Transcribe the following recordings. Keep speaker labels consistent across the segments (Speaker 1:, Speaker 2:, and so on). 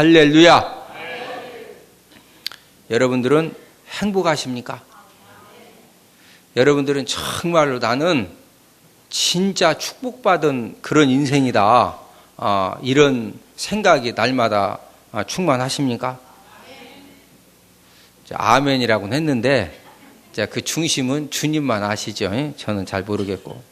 Speaker 1: 할렐루야. 여러분들은 행복하십니까? 여러분들은 정말로 나는 진짜 축복받은 그런 인생이다. 이런 생각이 날마다 충만하십니까? 아멘이라고는 했는데 그 중심은 주님만 아시죠? 저는 잘 모르겠고.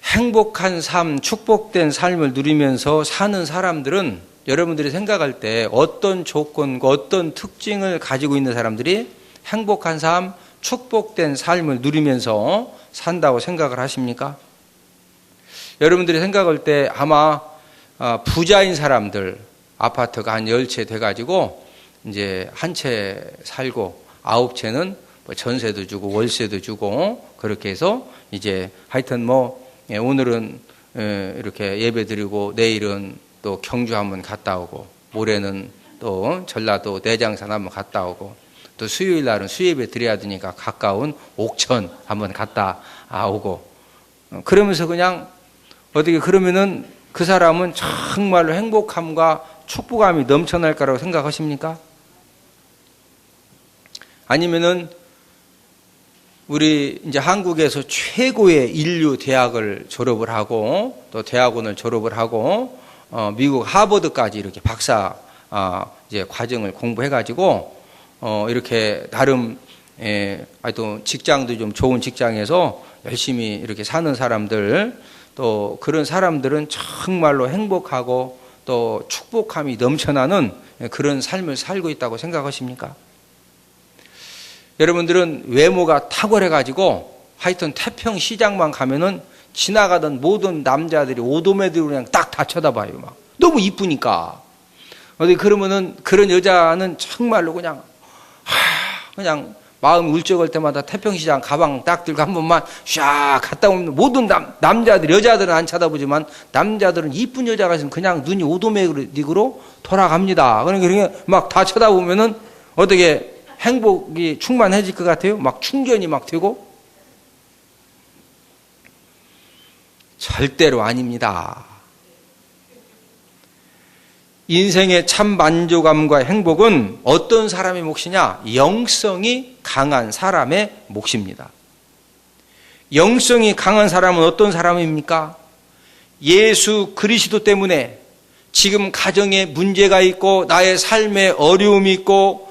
Speaker 1: 행복한 삶, 축복된 삶을 누리면서 사는 사람들은 여러분들이 생각할 때 어떤 조건과 어떤 특징을 가지고 있는 사람들이 행복한 삶, 축복된 삶을 누리면서 산다고 생각을 하십니까? 여러분들이 생각할 때 아마 부자인 사람들, 아파트가 한 10채 돼가지고 이제 한 채 살고 9채는 전세도 주고 월세도 주고 그렇게 해서 이제 하여튼 오늘은 이렇게 예배 드리고 내일은 또 경주 한번 갔다 오고 모레는 또 전라도 내장산 한번 갔다 오고 또 수요일 날은 수예배 드려야 되니까 가까운 옥천 한번 갔다 오고 그러면서 그냥 어떻게 그러면은 그 사람은 정말로 행복함과 축복감이 넘쳐날 거라고 생각하십니까? 아니면은 우리 이제 한국에서 최고의 인류 대학을 졸업을 하고 또 대학원을 졸업을 하고 미국 하버드까지 이렇게 박사 이제 과정을 공부해가지고 이렇게 나름 하여튼 직장도 좀 좋은 직장에서 열심히 이렇게 사는 사람들 또 그런 사람들은 정말로 행복하고 또 축복함이 넘쳐나는 그런 삶을 살고 있다고 생각하십니까? 여러분들은 외모가 탁월해가지고 하여튼 태평시장만 가면은 지나가던 모든 남자들이 오도매들로 그냥 딱 다 쳐다봐요. 막 너무 이쁘니까. 어디 그러면은 그런 여자는 정말로 그냥 마음이 울적할 때마다 태평시장 가방 딱 들고 한 번만 샥 갔다 오면 모든 남자들 여자들은 안 쳐다보지만 남자들은 이쁜 여자가 있으면 그냥 눈이 오도매릭으로 돌아갑니다. 그러니까 막 다 쳐다보면은 어떻게 행복이 충만해질 것 같아요? 막 충전이 막 되고? 절대로 아닙니다. 인생의 참 만족감과 행복은 어떤 사람의 몫이냐? 영성이 강한 사람의 몫입니다. 영성이 강한 사람은 어떤 사람입니까? 예수 그리스도 때문에 지금 가정에 문제가 있고 나의 삶에 어려움이 있고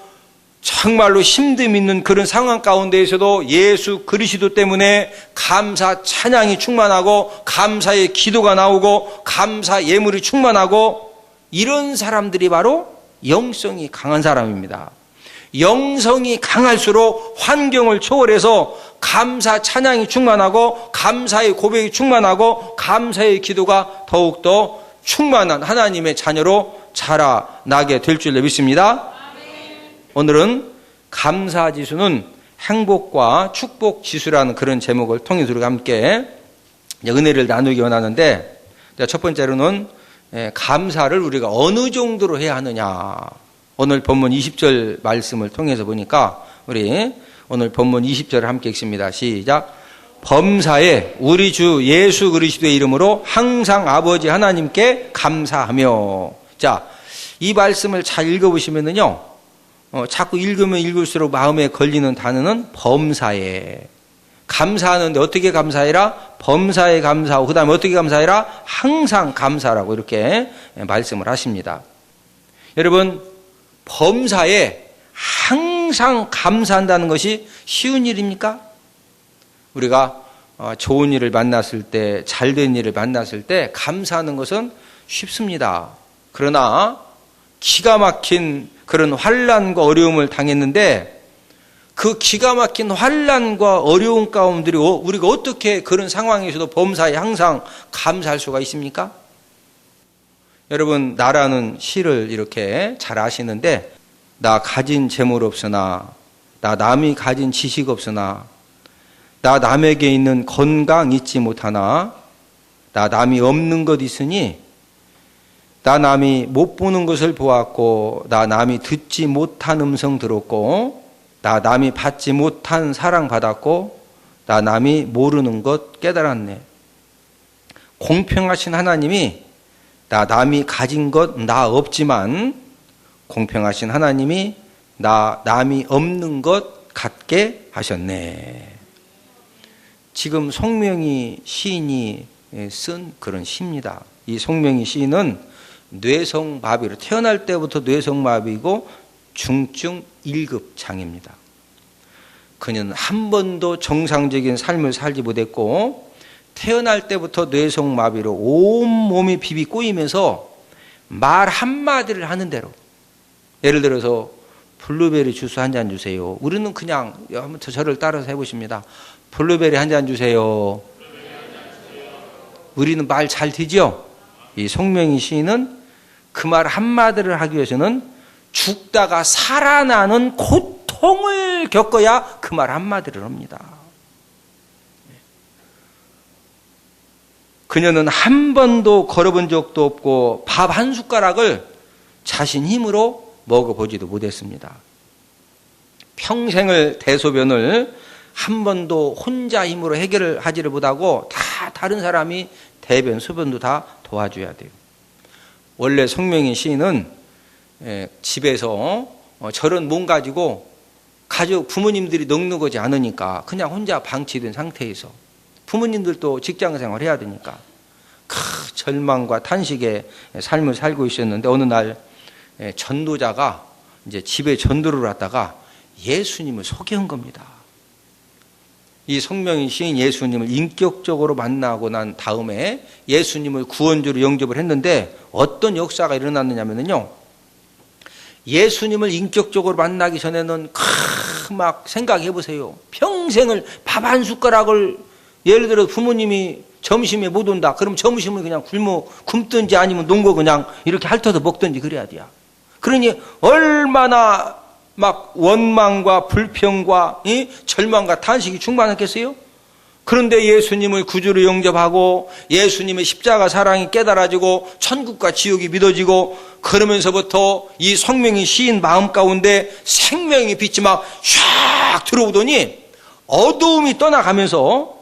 Speaker 1: 정말로 힘듦 있는 그런 상황 가운데에서도 예수 그리스도 때문에 감사 찬양이 충만하고 감사의 기도가 나오고 감사 예물이 충만하고 이런 사람들이 바로 영성이 강한 사람입니다. 영성이 강할수록 환경을 초월해서 감사 찬양이 충만하고 감사의 고백이 충만하고 감사의 기도가 더욱더 충만한 하나님의 자녀로 자라나게 될 줄 믿습니다. 오늘은 감사지수는 행복과 축복지수라는 그런 제목을 통해서 우리가 함께 은혜를 나누기 원하는데 첫 번째로는 감사를 우리가 어느 정도로 해야 하느냐. 오늘 본문 20절 말씀을 통해서 보니까 우리 오늘 본문 20절을 함께 읽습니다. 시작. 범사에 우리 주 예수 그리스도의 이름으로 항상 아버지 하나님께 감사하며. 자, 이 말씀을 잘 읽어보시면은요. 자꾸 읽으면 읽을수록 마음에 걸리는 단어는 범사에. 감사하는데 어떻게 감사해라? 범사에 감사하고 그 다음에 어떻게 감사해라? 항상 감사라고 이렇게 말씀을 하십니다. 여러분 범사에 항상 감사한다는 것이 쉬운 일입니까? 우리가 좋은 일을 만났을 때 잘된 일을 만났을 때 감사하는 것은 쉽습니다. 그러나 기가 막힌 그런 환난과 어려움을 당했는데 그 기가 막힌 환난과 어려운 가운데 우리가 어떻게 그런 상황에서도 범사에 항상 감사할 수가 있습니까? 여러분 나라는 시를 이렇게 잘 아시는데 나 가진 재물 없으나 나 남이 가진 지식 없으나 나 남에게 있는 건강 잊지 못하나 나 남이 없는 것 있으니 나 남이 못 보는 것을 보았고 나 남이 듣지 못한 음성 들었고 나 남이 받지 못한 사랑 받았고 나 남이 모르는 것 깨달았네. 공평하신 하나님이 남이 가진 것 나 없지만 공평하신 하나님이 남이 없는 것 갖게 하셨네. 지금 송명희 시인이 쓴 그런 시입니다. 이 송명희 시인은 뇌성마비로 태어날 때부터 뇌성마비고 중증 1급 장애입니다. 그녀는 한 번도 정상적인 삶을 살지 못했고 태어날 때부터 뇌성마비로 온몸이 비비 꼬이면서 말 한마디를 하는 대로, 예를 들어서 블루베리 주스 한 잔 주세요. 우리는 그냥 한번 저를 따라서 해보십니다. 블루베리 한 잔 주세요. 우리는 말 잘 되죠? 이 송명희 시인은 그 말 한마디를 하기 위해서는 죽다가 살아나는 고통을 겪어야 그 말 한마디를 합니다. 그녀는 한 번도 걸어본 적도 없고 밥 한 숟가락을 자신 힘으로 먹어보지도 못했습니다. 평생을 대소변을 한 번도 혼자 힘으로 해결을 하지를 못하고 다 다른 사람이 대변, 소변도 다 도와줘야 돼요. 원래 송명희 시인은 집에서 저런 몸 가지고 부모님들이 넉넉하지 않으니까 그냥 혼자 방치된 상태에서 부모님들도 직장생활 해야 되니까 절망과 탄식의 삶을 살고 있었는데 어느 날 전도자가 이제 집에 전도를 왔다가 예수님을 소개한 겁니다. 이 송명희 시인 예수님을 인격적으로 만나고 난 다음에 예수님을 구원주로 영접을 했는데 어떤 역사가 일어났느냐면요. 예수님을 인격적으로 만나기 전에는 막 생각해 보세요. 평생을 밥 한 숟가락을 예를 들어 부모님이 점심에 못 온다. 그럼 점심을 그냥 굶든지 아니면 농거 그냥 이렇게 핥아서 먹든지 그래야 돼요. 그러니 얼마나 막 원망과 불평과 절망과 탄식이 충만했겠어요? 그런데 예수님을 구주로 영접하고 예수님의 십자가 사랑이 깨달아지고 천국과 지옥이 믿어지고 그러면서부터 이 송명희 시인 마음 가운데 생명의 빛이 막 샥 들어오더니 어두움이 떠나가면서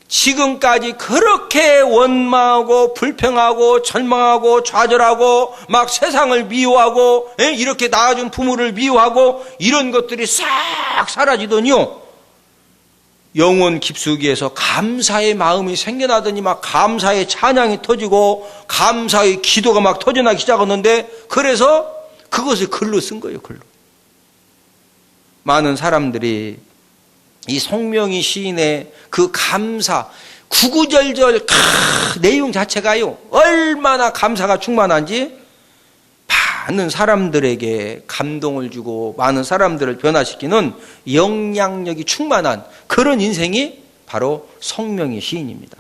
Speaker 1: 지금까지 그렇게 원망하고 불평하고 절망하고 좌절하고 막 세상을 미워하고 이렇게 낳아준 부모를 미워하고 이런 것들이 싹 사라지더니요. 영혼 깊숙이에서 감사의 마음이 생겨나더니 막 감사의 찬양이 터지고 감사의 기도가 막 터져나기 시작하는데 그래서 그것을 글로 쓴 거예요. 글로. 많은 사람들이 이 송명희 시인의 그 감사, 구구절절 내용 자체가요 얼마나 감사가 충만한지 많은 사람들에게 감동을 주고 많은 사람들을 변화시키는 영향력이 충만한 그런 인생이 바로 송명희 시인입니다.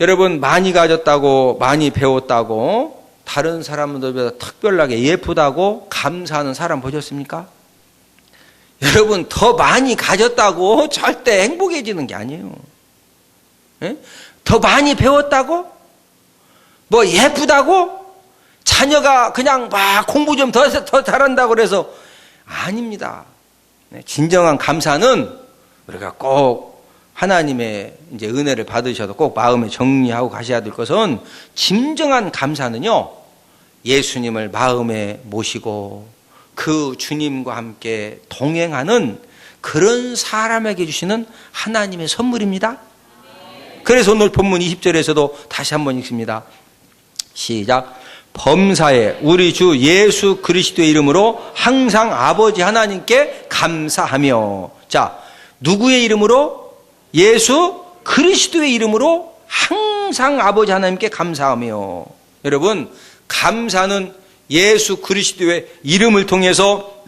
Speaker 1: 여러분, 많이 가졌다고 많이 배웠다고 다른 사람들보다 특별하게 예쁘다고 감사하는 사람 보셨습니까? 여러분, 더 많이 가졌다고 절대 행복해지는 게 아니에요. 더 많이 배웠다고? 뭐 예쁘다고? 자녀가 그냥 막 공부 좀 더 잘한다고 그래서 아닙니다. 진정한 감사는 우리가 꼭 하나님의 이제 은혜를 받으셔도 꼭 마음에 정리하고 가셔야 될 것은 진정한 감사는요, 예수님을 마음에 모시고 그 주님과 함께 동행하는 그런 사람에게 주시는 하나님의 선물입니다. 그래서 오늘 본문 20절에서도 다시 한번 읽습니다. 시작. 범사에 우리 주 예수 그리스도의 이름으로 항상 아버지 하나님께 감사하며. 자, 누구의 이름으로? 예수 그리스도의 이름으로 항상 아버지 하나님께 감사하며. 여러분, 감사는 예수 그리스도의 이름을 통해서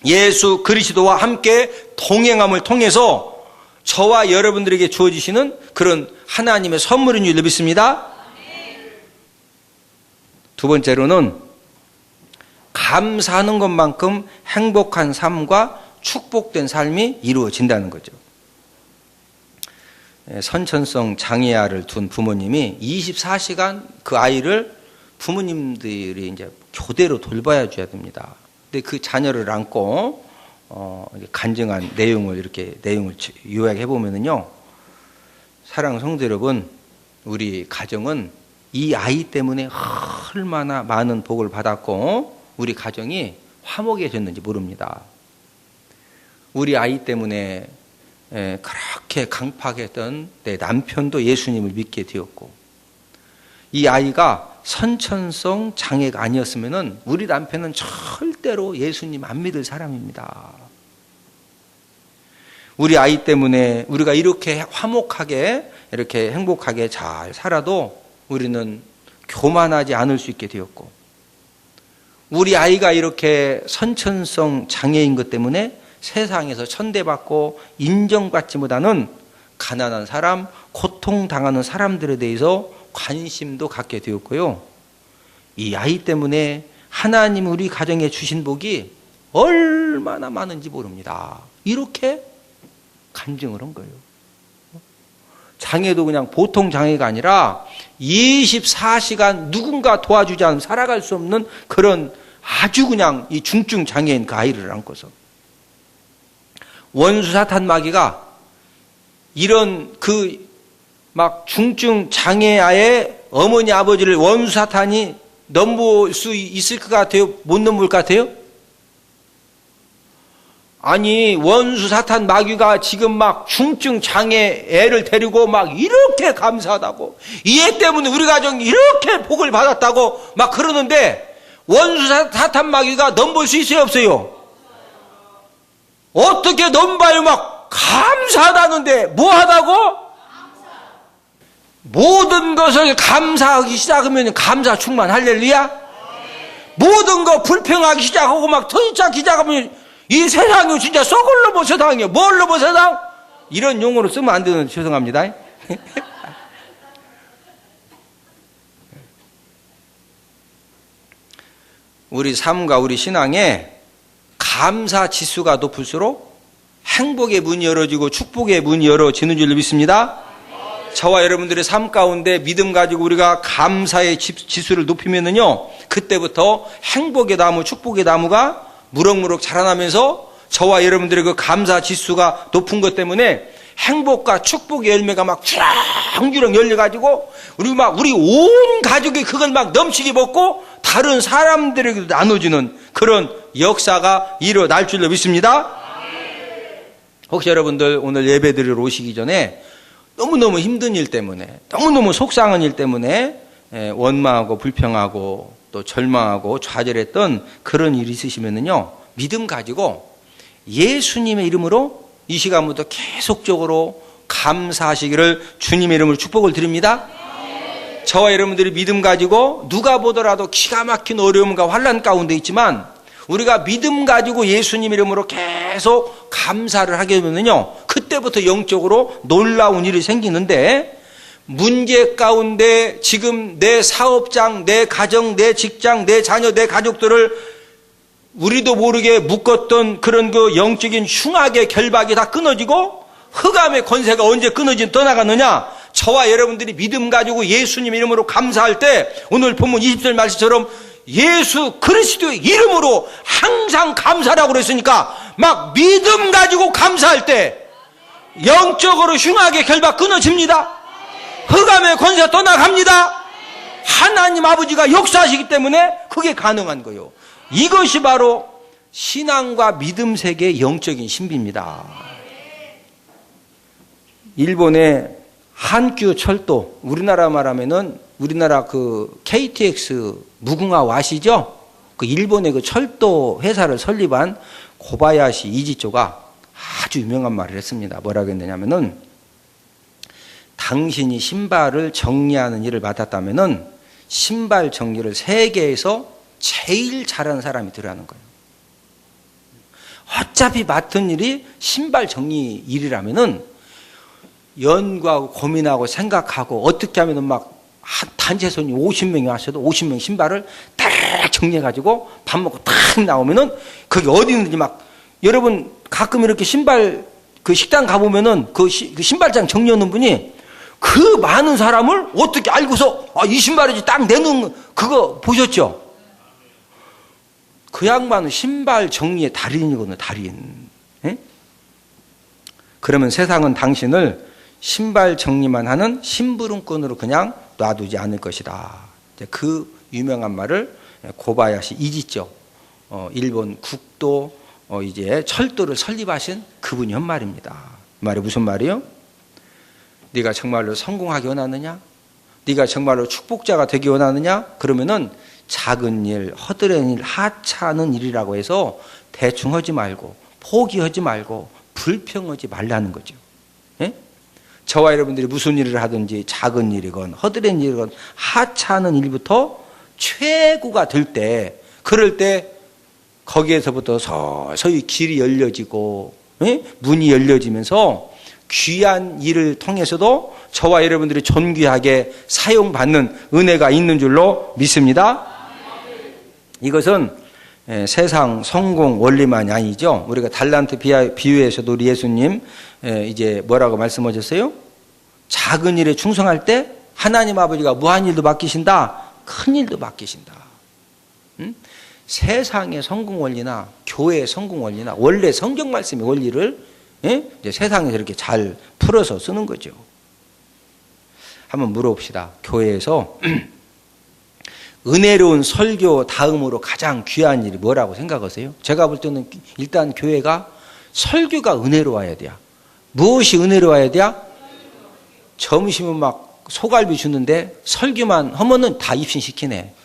Speaker 1: 예수 그리스도와 함께 동행함을 통해서 저와 여러분들에게 주어지시는 그런 하나님의 선물인 줄 믿습니다. 두 번째로는 감사하는 것만큼 행복한 삶과 축복된 삶이 이루어진다는 거죠. 선천성 장애아를 둔 부모님이 24시간 그 아이를 부모님들이 이제 교대로 돌봐야 줘야 됩니다. 근데 그 자녀를 안고 간증한 내용을 요약해 보면은요, 사랑하는 성도 여러분, 우리 가정은 이 아이 때문에 얼마나 많은 복을 받았고 우리 가정이 화목해졌는지 모릅니다. 우리 아이 때문에 그렇게 강팍했던 내 남편도 예수님을 믿게 되었고, 이 아이가 선천성 장애가 아니었으면 우리 남편은 절대로 예수님 안 믿을 사람입니다. 우리 아이 때문에 우리가 이렇게 화목하게 이렇게 행복하게 잘 살아도 우리는 교만하지 않을 수 있게 되었고, 우리 아이가 이렇게 선천성 장애인 것 때문에 세상에서 천대받고 인정받지 못하는 가난한 사람, 고통당하는 사람들에 대해서 관심도 갖게 되었고요. 이 아이 때문에 하나님 우리 가정에 주신 복이 얼마나 많은지 모릅니다. 이렇게 간증을 한 거예요. 장애도 그냥 보통 장애가 아니라 24시간 누군가 도와주지 않으면 살아갈 수 없는 그런 아주 그냥 이 중증 장애인 그 아이를 안고서 원수 사탄 마귀가 이런 그 막 중증 장애아의 어머니 아버지를 원수 사탄이 넘볼 수 있을 것 같아요? 못 넘을 것 같아요? 아니, 원수 사탄 마귀가 지금 막 중증 장애 애를 데리고 막 이렇게 감사하다고, 이 애 때문에 우리 가정이 이렇게 복을 받았다고 막 그러는데 원수 사탄 마귀가 넘볼 수 있어요, 없어요? 어떻게 넘봐요? 막 감사하다는데 뭐 하다고? 모든 것을 감사하기 시작하면 감사 충만, 할렐루야. 모든 거 불평하기 시작하고 막 터지기 시작하면 이 세상이 진짜 썩을 로봇 세상이에요. 뭘 로봇 세상? 이런 용어로 쓰면 안 되는, 죄송합니다. 우리 삶과 우리 신앙에 감사 지수가 높을수록 행복의 문이 열어지고 축복의 문이 열어지는 줄 믿습니다. 저와 여러분들의 삶 가운데 믿음 가지고 우리가 감사의 지수를 높이면은요, 그때부터 행복의 나무, 축복의 나무가 무럭무럭 자라나면서 저와 여러분들의 그 감사 지수가 높은 것 때문에 행복과 축복의 열매가 막 주렁주렁 열려가지고 우리 온 가족이 그걸 막 넘치게 먹고 다른 사람들에게도 나눠주는 그런 역사가 일어날 줄로 믿습니다. 혹시 여러분들 오늘 예배 드리러 오시기 전에 너무너무 힘든 일 때문에, 너무너무 속상한 일 때문에 원망하고 불평하고 또 절망하고 좌절했던 그런 일이 있으시면은요, 믿음 가지고 예수님의 이름으로 이 시간부터 계속적으로 감사하시기를 주님의 이름으로 축복을 드립니다. 저와 여러분들이 믿음 가지고 누가 보더라도 기가 막힌 어려움과 환난 가운데 있지만 우리가 믿음 가지고 예수님 이름으로 계속 감사를 하게 되면요, 그때부터 영적으로 놀라운 일이 생기는데, 문제 가운데 지금 내 사업장, 내 가정, 내 직장, 내 자녀, 내 가족들을 우리도 모르게 묶었던 그런 그 영적인 흉악의 결박이 다 끊어지고 흑암의 권세가 언제 끊어진 떠나가느냐? 저와 여러분들이 믿음 가지고 예수님 이름으로 감사할 때 오늘 본문 20절 말씀처럼 예수 그리스도의 이름으로 항상 감사라고 그랬으니까 막 믿음 가지고 감사할 때 영적으로 흉악의 결박 끊어집니다. 흑암의 권세가 떠나갑니다. 하나님 아버지가 역사하시기 때문에 그게 가능한 거예요. 이것이 바로 신앙과 믿음 세계의 영적인 신비입니다. 일본의 한큐 철도, 우리나라 말하면은 우리나라 그 KTX 무궁화 아시죠? 그 일본의 그 철도 회사를 설립한 고바야시 이지조가 아주 유명한 말을 했습니다. 뭐라고 했느냐면은, 당신이 신발을 정리하는 일을 맡았다면은 신발 정리를 세계에서 제일 잘하는 사람이 들어가는 거예요. 어차피 맡은 일이 신발 정리 일이라면은 연구하고 고민하고 생각하고 어떻게 하면은 막 단체 손님 50명이 왔어도 50명 신발을 딱 정리해가지고 밥 먹고 딱 나오면은 거기 어디 있는지 막, 여러분 가끔 이렇게 신발 그 식당 가보면은 그 신발장 정리하는 분이 그 많은 사람을 어떻게 알고서 이 신발이지 딱 내는 그거 보셨죠? 그 양반은 신발 정리의 달인이거든요, 달인. 에? 그러면 세상은 당신을 신발 정리만 하는 심부름꾼으로 그냥 놔두지 않을 것이다. 그 유명한 말을 고바야시 이지죠. 일본 국도 이제 철도를 설립하신 그분이 한 말입니다. 그 말이 무슨 말이요? 네가 정말로 성공하기 원하느냐? 네가 정말로 축복자가 되기 원하느냐? 그러면은 작은 일, 허드렛 일, 하찮은 일이라고 해서 대충 하지 말고 포기하지 말고 불평하지 말라는 거죠. 예? 저와 여러분들이 무슨 일을 하든지 작은 일이건 허드렛 일이건 하찮은 일부터 최고가 될 때, 그럴 때 거기에서부터 서서히 길이 열려지고 문이 열려지면서 귀한 일을 통해서도 저와 여러분들이 존귀하게 사용받는 은혜가 있는 줄로 믿습니다. 이것은 세상 성공 원리만이 아니죠. 우리가 달란트 비유에서도 우리 예수님 이제 뭐라고 말씀하셨어요? 작은 일에 충성할 때 하나님 아버지가 무한 일도 맡기신다, 큰 일도 맡기신다. 세상의 성공 원리나 교회의 성공 원리나 원래 성경 말씀의 원리를 이제 세상에서 이렇게 잘 풀어서 쓰는 거죠. 한번 물어봅시다. 교회에서 은혜로운 설교 다음으로 가장 귀한 일이 뭐라고 생각하세요? 제가 볼 때는 일단 교회가 설교가 은혜로워야 돼요. 무엇이 은혜로워야 돼요? 점심은 막 소갈비 주는데 설교만 하면은 다 입신시키네.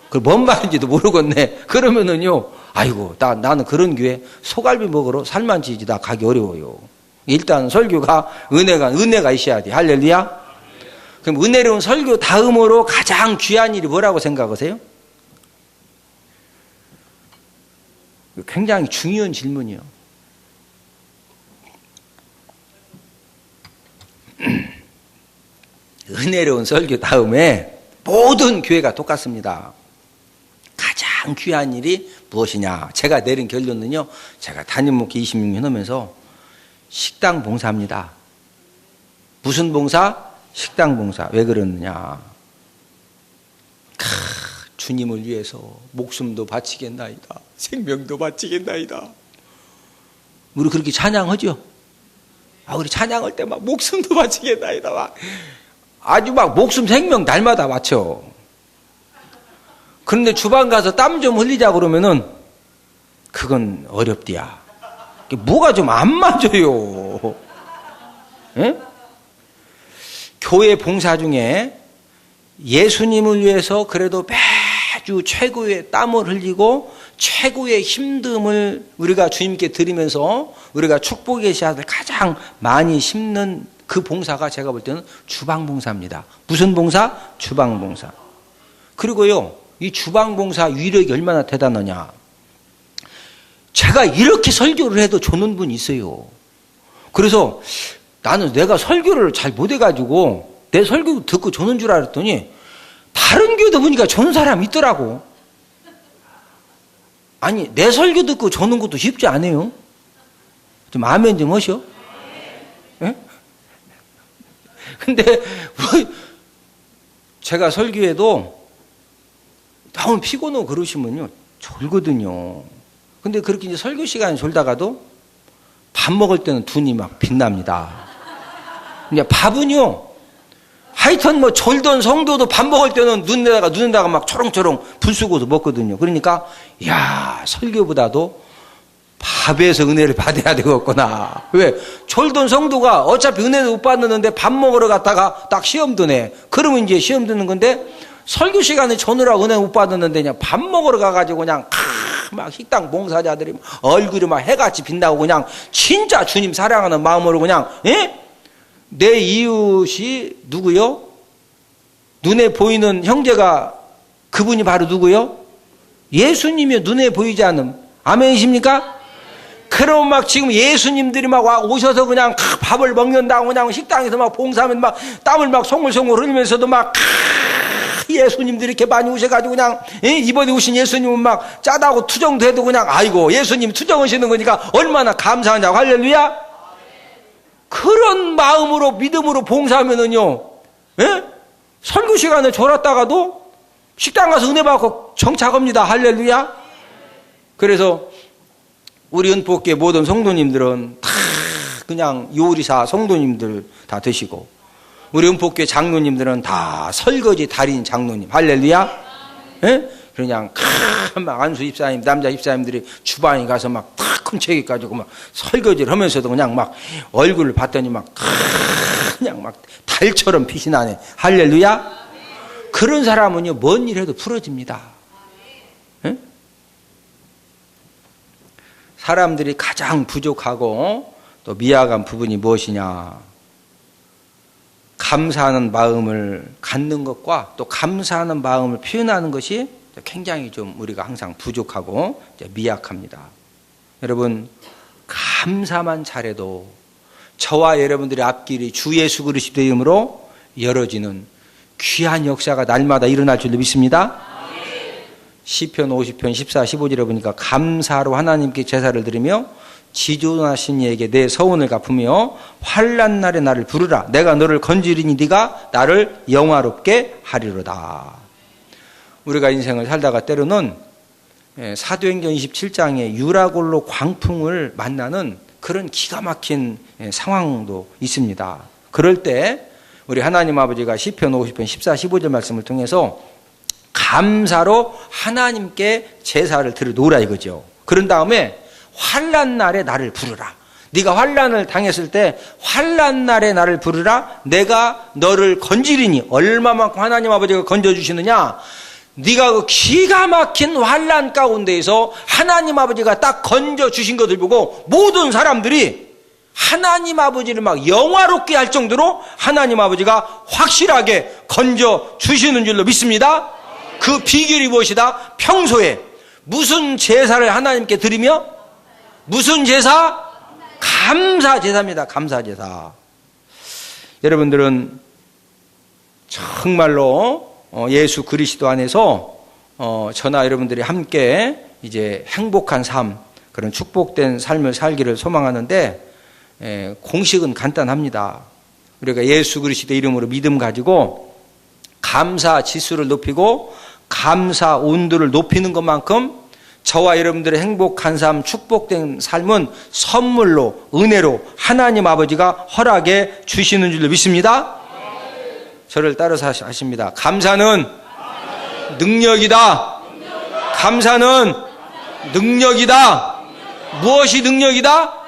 Speaker 1: 그 뭔 말인지도 모르겠네. 그러면은요, 아이고, 나는 그런 교회 소갈비 먹으러 살만 찌지 나 가기 어려워요. 일단 설교가 은혜가 있어야 돼. 할렐루야. 그럼 은혜로운 설교 다음으로 가장 귀한 일이 뭐라고 생각하세요? 굉장히 중요한 질문이요. 은혜로운 설교 다음에 모든 교회가 똑같습니다. 가장 귀한 일이 무엇이냐? 제가 내린 결론은요, 제가 담임 목회 26년 하면서 식당 봉사입니다. 무슨 봉사? 식당 봉사. 왜 그러느냐? 주님을 위해서 목숨도 바치겠나이다. 생명도 바치겠나이다. 우리 그렇게 찬양하죠? 우리 찬양할 때 막 목숨도 바치겠나이다. 막 아주 막 목숨 생명 날마다 바쳐. 그런데 주방 가서 땀 좀 흘리자 그러면은 그건 어렵디야. 뭐가 좀 안 맞아요. 예? 교회 봉사 중에 예수님을 위해서 그래도 매주 최고의 땀을 흘리고 최고의 힘듦을 우리가 주님께 드리면서 우리가 축복의 씨앗을 가장 많이 심는 그 봉사가 제가 볼 때는 주방 봉사입니다. 무슨 봉사? 주방 봉사. 그리고요, 이 주방 봉사 위력이 얼마나 대단하냐. 제가 이렇게 설교를 해도 조는 분이 있어요. 그래서 나는 내가 설교를 잘 못해가지고 내 설교 듣고 조는 줄 알았더니 다른 교회도 보니까 조는 사람이 있더라고. 아니, 내 설교 듣고 조는 것도 쉽지 않아요. 좀 아멘 좀 하시오. 예? 근데 제가 설교해도 너무 피곤하고 그러시면요 졸거든요. 근데 그렇게 이제 설교 시간에 졸다가도 밥 먹을 때는 눈이 막 빛납니다. 이제 밥은요, 하여튼 뭐 졸던 성도도 밥 먹을 때는 눈에다가 막 초롱초롱 불 쓰고서 먹거든요. 그러니까 야, 설교보다도 밥에서 은혜를 받아야 되겠구나. 왜? 졸던 성도가 어차피 은혜도 못 받는데 밥 먹으러 갔다가 딱 시험 드네. 그러면 이제 시험 드는 건데 설교 시간에 조느라고 은혜 못 받았는데 그냥 밥 먹으러 가가지고 그냥 막 식당 봉사자들이 얼굴이 막 해같이 빛나고 그냥 진짜 주님 사랑하는 마음으로 그냥 내 이웃이 누구요? 눈에 보이는 형제가 그분이 바로 누구요? 예수님이 눈에 보이지 않음. 아멘이십니까? 그럼 막 지금 예수님들이 막 오셔서 그냥 밥을 먹는다고 그냥 식당에서 막 봉사하면 막 땀을 막 송글송글 흘리면서도 막 예수님들이 이렇게 많이 오셔가지고 그냥 이번에 오신 예수님은 막 짜다고 투정도 해도 그냥 아이고 예수님 투정하시는 거니까 얼마나 감사하냐고. 할렐루야. 그런 마음으로 믿음으로 봉사하면은요, 설교 시간에 졸았다가도 식당 가서 은혜 받고 정착합니다. 할렐루야. 그래서 우리 은폭교회 모든 성도님들은 다 그냥 요리사 성도님들 다 드시고, 우리 은폭교회 장로님들은 다 설거지 달인 장로님. 할렐루야. 예? 그냥 막 안수 입사님, 남자 입사님들이 주방에 가서 막 큰 책이 가지고 막 설거지를 하면서도 그냥 막 얼굴을 봤더니 막 그냥 막 달처럼 빛이 나네. 할렐루야. 그런 사람은요, 뭔 일 해도 풀어집니다. 예? 사람들이 가장 부족하고 또 미약한 부분이 무엇이냐? 감사하는 마음을 갖는 것과 또 감사하는 마음을 표현하는 것이 굉장히 좀 우리가 항상 부족하고 미약합니다. 여러분, 감사만 잘해도 저와 여러분들의 앞길이 주 예수 그리스도의 이름으로 열어지는 귀한 역사가 날마다 일어날 줄로 믿습니다. 시편 50편 14, 15절에 보니까 감사로 하나님께 제사를 드리며 지존하신 이에게 내 서운을 갚으며 환난 날에 나를 부르라. 내가 너를 건지리니 네가 나를 영화롭게 하리로다. 우리가 인생을 살다가 때로는 사도행전 27장에 유라굴로 광풍을 만나는 그런 기가 막힌 상황도 있습니다. 그럴 때 우리 하나님 아버지가 시편 50편 14, 15절 말씀을 통해서 감사로 하나님께 제사를 드려놓으라 이거죠. 그런 다음에 환난 날에 나를 부르라. 네가 환난을 당했을 때 환난 날에 나를 부르라. 내가 너를 건지리니. 얼마만큼 하나님 아버지가 건져주시느냐. 네가 그 기가 막힌 환난 가운데에서 하나님 아버지가 딱 건져주신 것을 보고 모든 사람들이 하나님 아버지를 막 영화롭게 할 정도로 하나님 아버지가 확실하게 건져주시는 줄로 믿습니다. 그 비결이 무엇이다? 평소에 무슨 제사를 하나님께 드리며 무슨 제사? 감사 제사입니다. 감사 제사. 여러분들은 정말로 예수 그리스도 안에서 저나 여러분들이 함께 이제 행복한 삶, 그런 축복된 삶을 살기를 소망하는데 공식은 간단합니다. 우리가 예수 그리스도 이름으로 믿음 가지고 감사 지수를 높이고 감사 온도를 높이는 것만큼 저와 여러분들의 행복한 삶, 축복된 삶은 선물로, 은혜로 하나님 아버지가 허락해 주시는 줄로 믿습니다. 저를 따라서 하십니다. 감사는 능력이다. 감사는 능력이다. 무엇이 능력이다?